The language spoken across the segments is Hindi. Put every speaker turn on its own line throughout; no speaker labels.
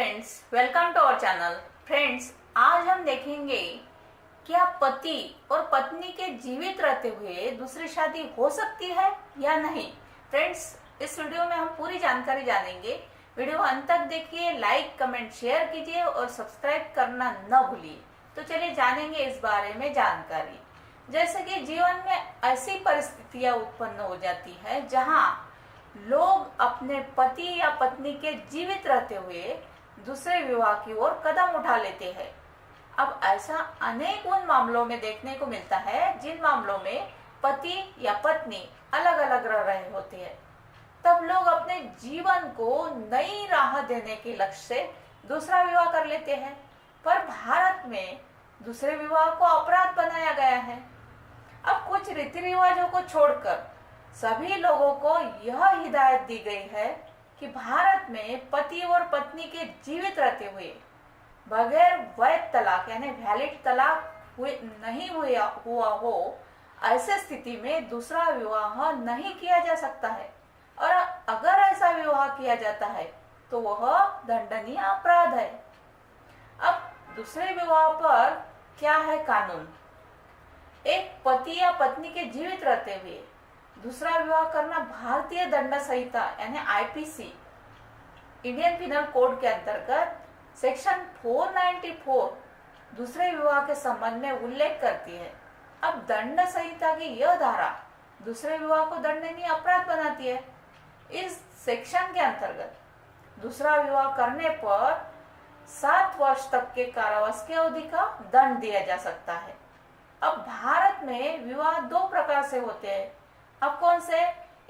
Friends, welcome to our channel. Friends, आज हम देखेंगे क्या पति और पत्नी के जीवित रहते हुए दूसरी शादी हो सकती है या नहीं। फ्रेंड्स, इस वीडियो में हम पूरी जानकारी जानेंगे। वीडियो अंत तक देखिए, लाइक कमेंट शेयर कीजिए और सब्सक्राइब करना न भूलिए। तो चलिए जानेंगे इस बारे में जानकारी। जैसे कि जीवन में ऐसी परिस्थितियां उत्पन्न हो जाती है जहां लोग अपने पति या पत्नी के जीवित रहते हुए दूसरे विवाह की ओर कदम उठा लेते हैं। अब ऐसा अनेक उन मामलों में देखने को मिलता है जिन मामलों में पति या पत्नी अलग अलग रह रहे होते हैं। तब लोग अपने जीवन को नई राह देने के लक्ष्य से दूसरा विवाह कर लेते हैं। पर भारत में दूसरे विवाह को अपराध बनाया गया है। अब कुछ रीति रिवाजों को छोड़कर सभी लोगों को यह हिदायत दी गई है कि भारत में पति और पत्नी के जीवित रहते हुए बगैर वैध तलाक यानी वैलिड तलाक नहीं हुआ हो, ऐसे स्थिति में दूसरा विवाह नहीं किया जा सकता है। और अगर ऐसा विवाह किया जाता है तो वह दंडनीय अपराध है। अब दूसरे विवाह पर क्या है कानून। एक पति या पत्नी के जीवित रहते हुए दूसरा विवाह करना भारतीय दंड संहिता यानी आईपीसी इंडियन पिनल कोड के अंतर्गत सेक्शन 494 दूसरे विवाह के संबंध में उल्लेख करती है। अब दंड संहिता की यह धारा दूसरे विवाह को दंडनीय अपराध बनाती है। इस सेक्शन के अंतर्गत दूसरा विवाह करने पर 7 वर्ष तक के कारावास की अवधि का दंड दिया जा सकता है। अब भारत में विवाह 2 प्रकार से होते हैं। अब कौन से?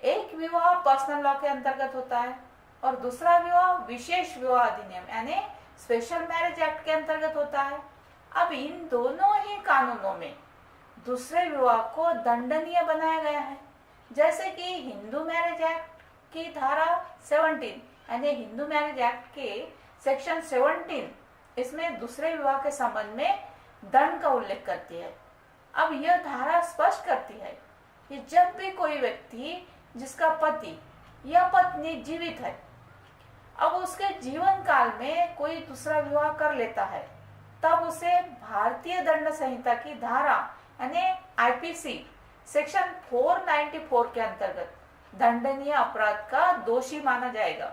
एक विवाह पर्सनल लॉ के अंतर्गत होता है और दूसरा विवाह विशेष विवाह अधिनियम यानी स्पेशल मैरिज एक्ट के अंतर्गत होता है। अब इन दोनों ही कानूनों में दूसरे विवाह को दंडनीय बनाया गया है। जैसे कि हिंदू मैरिज एक्ट की धारा 17 यानी हिंदू मैरिज एक्ट के सेक्शन 17 इसमें दूसरे विवाह के संबंध में दंड का उल्लेख करती है। अब यह धारा स्पष्ट करती है कि जब भी कोई व्यक्ति जिसका पति या पत्नी जीवित है, अब उसके जीवन काल में कोई दूसरा विवाह कर लेता है, तब उसे भारतीय दंड संहिता की धारा यानी आईपीसी सेक्शन 494 के अंतर्गत दंडनीय अपराध का दोषी माना जाएगा।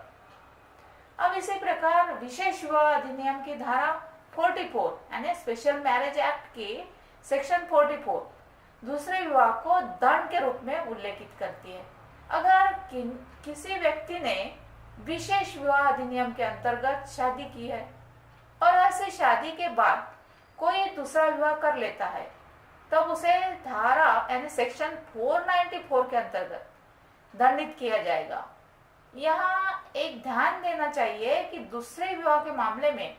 अब इसी प्रकार विशेष विवाह अधिनियम की धारा 44 यानी स्पेशल मैरिज एक्ट के सेक्शन 44 दूसरे विवाह को दंड के रूप में उल्लेखित करती है। अगर किसी व्यक्ति ने विशेष विवाह अधिनियम के अंतर्गत शादी की है और ऐसे शादी के बाद कोई दूसरा विवाह कर लेता है, तब उसे धारा यानी सेक्शन 494 के अंतर्गत दंडित किया जाएगा। यहाँ एक ध्यान देना चाहिए कि दूसरे विवाह के मामले में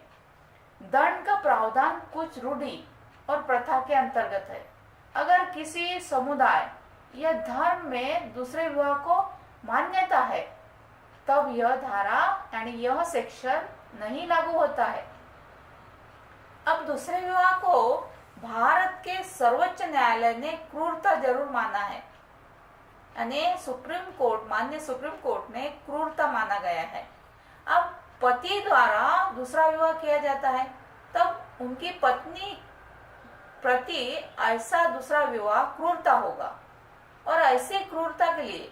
दंड का प्रावधान कुछ रूढ़ि और प्रथा के अंतर्गत है। अगर किसी समुदाय या धर्म में दूसरे विवाह को मान्यता है, तब यह धारा यानी यह सेक्शन नहीं लागू होता है। अब दूसरे विवाह को भारत के सर्वोच्च न्यायालय ने क्रूरता जरूर माना है, यानी माननीय सुप्रीम कोर्ट ने क्रूरता माना गया है। अब पति द्वारा दूसरा विवाह किया जाता है, तब उनकी पत्नी प्रति ऐसा दूसरा विवाह क्रूरता होगा और ऐसी क्रूरता के लिए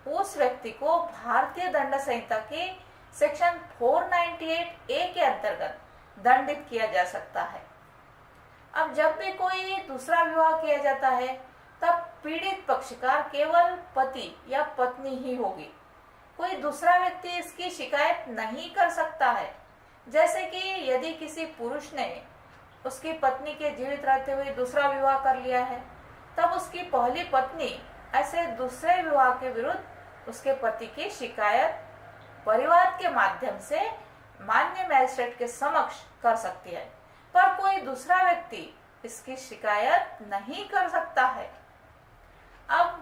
उस व्यक्ति को भारतीय दंड संहिता के सेक्शन 498 ए के अंतर्गत दंडित किया जा सकता है। अब जब भी कोई दूसरा विवाह किया जाता है, तब पीड़ित पक्षकार केवल पति या पत्नी ही होगी। कोई दूसरा व्यक्ति इसकी शिकायत नहीं कर सकता है। जैसे कि यदि किसी पुरुष ने उसकी पत्नी के जीवित रहते हुए दूसरा विवाह कर लिया है, तब उसकी पहली पत्नी ऐसे दूसरे विवाह के विरुद्ध उसके पति की शिकायत परिवार के माध्यम से माननीय मैजिस्ट्रेट के समक्ष कर सकती है, पर कोई दूसरा व्यक्ति इसकी शिकायत नहीं कर सकता है। अब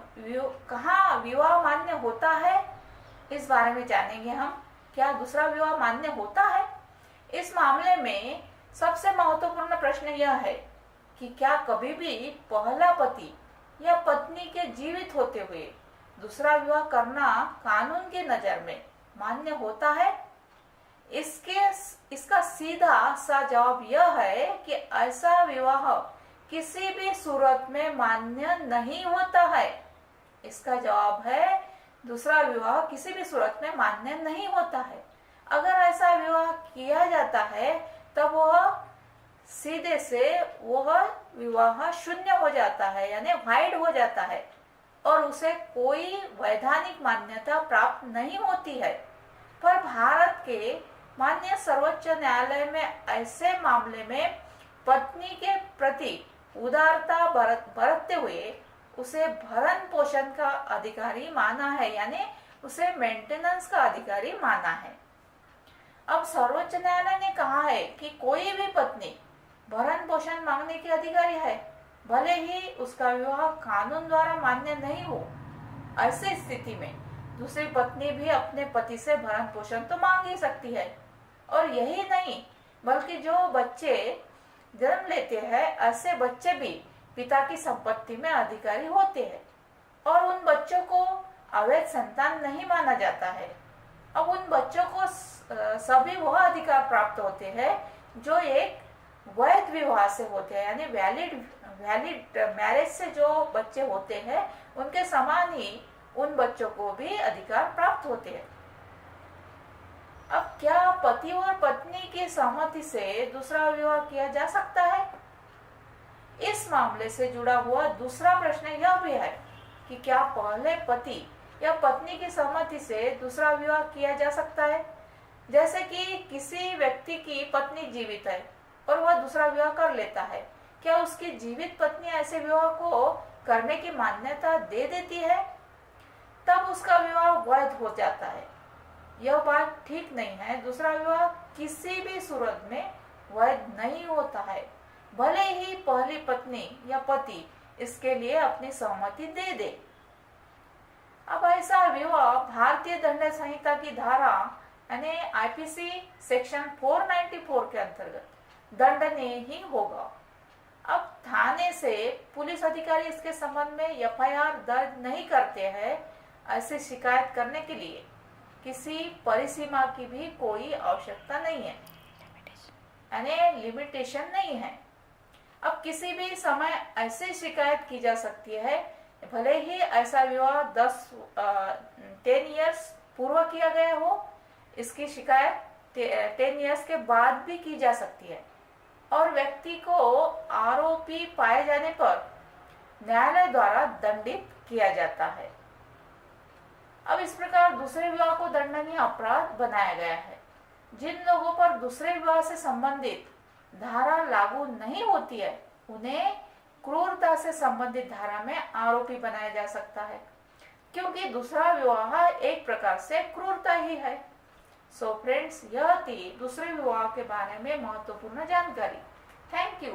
कहाँ विवाह मान्य होता है, इस बारे में जानेंगे हम। क्या दूसरा विवाह मान्य होता है? इस मामले में सबसे महत्वपूर्ण प्रश्न यह है कि क्या कभी भी पहला पति या पत्नी के जीवित होते हुए दूसरा विवाह करना कानून की नजर में मान्य होता है? इसके इसका सीधा सा जवाब यह है कि ऐसा विवाह किसी भी सूरत में मान्य नहीं होता है। इसका जवाब है दूसरा विवाह किसी भी सूरत में मान्य नहीं होता है। अगर ऐसा विवाह किया जाता है तब वह सीधे से वह विवाह शून्य हो जाता है, यानी वाइड हो जाता है और उसे कोई वैधानिक मान्यता प्राप्त नहीं होती है। पर भारत के माननीय सर्वोच्च न्यायालय में ऐसे मामले में पत्नी के प्रति उदारता बरतते हुए उसे भरण पोषण का अधिकारी माना है, यानी उसे मेंटेनेंस का अधिकारी माना है। अब सर्वोच्च न्यायालय ने कहा है कि कोई भी पत्नी भरण पोषण मांगने की अधिकारी है, भले ही उसका विवाह कानून द्वारा मान्य नहीं हो। ऐसी स्थिति में दूसरी पत्नी भी अपने पति से भरण पोषण तो मांग ही सकती है। और यही नहीं बल्कि जो बच्चे जन्म लेते हैं ऐसे बच्चे भी पिता की संपत्ति में अधिकारी होते हैं और उन बच्चों को अवैध संतान नहीं माना जाता है। अब उन बच्चों को सभी वह अधिकार प्राप्त होते हैं जो एक वैध विवाह से होते हैं, यानी वैलिड मैरिज से जो बच्चे होते हैं उनके समान ही उन बच्चों को भी अधिकार प्राप्त होते हैं। अब क्या पति और पत्नी की सहमति से दूसरा विवाह किया जा सकता है? इस मामले से जुड़ा हुआ दूसरा प्रश्न यह भी है कि क्या पहले पति या पत्नी की सहमति से दूसरा विवाह किया जा सकता है? जैसे कि किसी व्यक्ति की पत्नी जीवित है और वह दूसरा विवाह कर लेता है, क्या उसकी जीवित पत्नी ऐसे विवाह को करने की मान्यता दे देती है? तब उसका विवाह वैध हो जाता है। यह बात ठीक नहीं है। दूसरा विवाह किसी भी सूरत में वैध नहीं होता है, भले ही पहली पत्नी या पति इसके लिए अपनी सहमति दे दे। अब ऐसा विवाह भारतीय दंड संहिता की धारा यानी आईपीसी सेक्शन 494 के अंतर्गत दंडनीय ही होगा। अब थाने से पुलिस अधिकारी इसके संबंध में एफआईआर दर्ज नहीं करते हैं। ऐसी शिकायत करने के लिए किसी परिसीमा की भी कोई आवश्यकता नहीं है, यानी लिमिटेशन नहीं है। अब किसी भी समय ऐसी शिकायत की जा सकती है, भले ही ऐसा विवाह 10 इयर्स पूर्व किया गया हो। इसकी शिकायत 10 इयर्स के बाद भी की जा सकती है और व्यक्ति को आरोपी पाए जाने पर न्यायालय द्वारा दंडित किया जाता है। अब इस प्रकार दूसरे विवाह को दंडनीय अपराध बनाया गया है। जिन लोगों पर दूसरे विवाह से संबंधित धारा लागू नहीं होती है उन्हें क्रूरता से संबंधित धारा में आरोपी बनाया जा सकता है, क्योंकि दूसरा विवाह एक प्रकार से क्रूरता ही है। सो फ्रेंड्स, यह थी दूसरे विवाह के बारे में महत्वपूर्ण जानकारी। Thank you.